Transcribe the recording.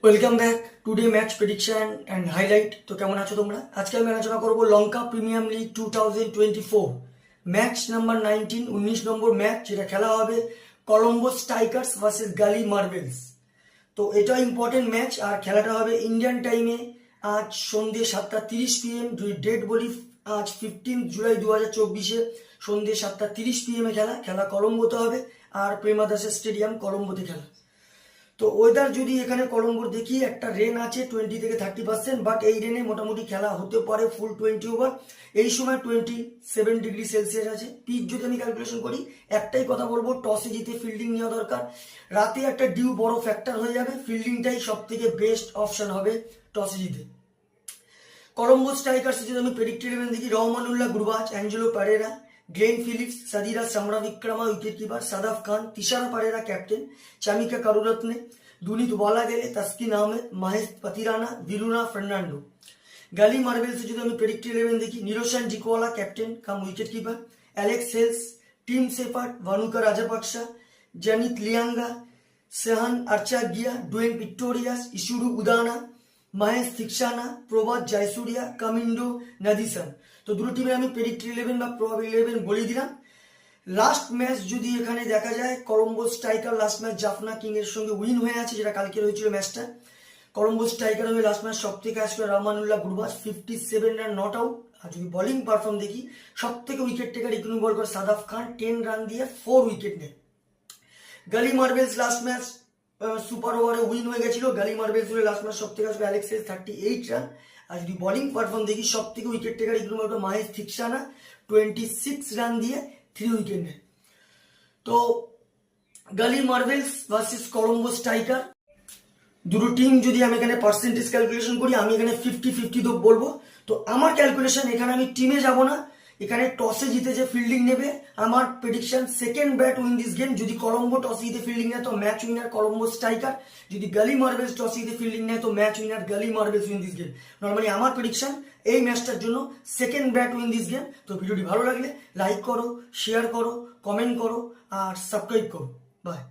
Welcome back today match prediction and highlight. তো কেমন আছো তোমরা? আজকে আমি আলোচনা করবো লঙ্কা প্রিমিয়াম লিগ 2024 ম্যাচ নাম্বার 19, 19 নম্বর ম্যাচ, যেটা খেলা হবে কলম্বো স্ট্রাইকার্স ভার্সেস গালি মার্বেলস। তো এটা ইম্পর্টেন্ট ম্যাচ, আর খেলাটা হবে ইন্ডিয়ান টাইমে আজ সন্ধ্যে 7:30 PM। ডেট বলি আজ 15 জুলাই 2024 সন্ধ্যে 7:30 PM খেলা কলম্বোতে হবে, আর প্রেমাদাসের স্টেডিয়াম কলম্বোতে খেলা। তো ওয়েদার যদি এখানে কলম্বোর দেখি, একটা রেন আছে 20 থেকে 30%, বাট এই রেনে মোটামুটি খেলা হতে পারে ফুল 20 ওভার। এই সময় 27°C আছে। পিচ যদি আমি ক্যালকুলেশন করি, একটাই কথা বলবো, টসে জিতে ফিল্ডিং নেওয়া দরকার। রাতে একটা ডিউ বড় ফ্যাক্টর হয়ে যাবে, ফিল্ডিংটাই সব থেকে বেস্ট অপশন হবে টসে জিতে। কলম্বো স্ট্রাইকার্সে যদি আমি প্রেডিক্টেড ইলেভেন দেখি, Rahmanullah Gurbaz, Angelo Perera, Glenn Phillips, Sadeera Samarawickrama wicket keeper, Shadab Khan, Thisara Perera captain, Chamika Karunaratne, Dunith ওয়ালাগেলে, তাসকিন আহমেদ, মাহেশ পাতিরানা, ভিলুনা ফার্নান্ডো। গালি মার্বেলসে যদি আমি প্রেডিক্টেড ইলেভেন দেখি, Niroshan Dickwella captain cum wicket keeper, Alex Hales, Tim Seifert, Bhanuka Rajapaksa, Janith Liyanage, Sehan Arachchige, Dwaine Pretorius, Isuru Udana, Mahesh Theekshana, Prabath Jayasuriya, Kamindu Nadisan. তো দুটো টিমের আমি প্রেডিক্টেড ইলেভেন বা প্রবাবল ইলেভেন বলে দিলাম। লাস্ট ম্যাচ যদি এখানে দেখা যায়, Colombo striker last match Jaffna king এর সঙ্গে উইন হয়ে আছে, যেটা কালকে হয়েছিল ম্যাচটা। কলম্বো স্ট্রাইকার হয়ে লাস্ট ম্যাচ সব থেকে আসলে Rahmanullah Gurbaz 57 run not out. আর যদি বোলিং পারফর্ম দেখি, সব থেকে উইকেট টেকার ইকোনমি বল করে সাদাফ খান 10 রান দিয়ে 4 উইকেট নেয়। গালি মার্বেলস লাস্ট ম্যাচ সুপার ওভারে উইন হয়ে গেছিল। গালি মার্বেলস লাস্ট ম্যাচ সব থেকে আসবে অ্যালেক্স হেলস 38 রান। আর যদি বোলিং পারফর্ম দেখি, সব থেকে উইকেট টেকার ইকোনমি বল করে মহেশ থিকসানা 26 রান দিয়ে 3 উইকেট নেয়। তো গালি মার্বেলস ভার্সেস কলম্বো স্ট্রাইকার, দুটো টিম যদি আমি এখানে পার্সেন্টেজ ক্যালকুলেশন করি, আমি এখানে 50-50 তো বলবো। তো আমার ক্যালকুলেশন, এখানে আমি টিমে যাব না, এখানে টসে জিতে যে ফিল্ডিং নেবে, আমার prediction second bat win this game. যদি কলম্বো টসে জিতে ফিল্ডিং নেয় তো ম্যাচ উইনার কলম্বো স্ট্রাইকার, যদি গালি মার্বেলস টসে জিতে ফিল্ডিং নেয় তো ম্যাচ উইনার গালি মার্বেলস উইন দিস গেম। নর্মালি আমার প্রেডিকশন এই ম্যাচটার জন্য second bat win this game. তো ভিডিওটি ভালো লাগলে লাইক করো, শেয়ার করো, কমেন্ট করো আর সাবস্ক্রাইব করো। বাই।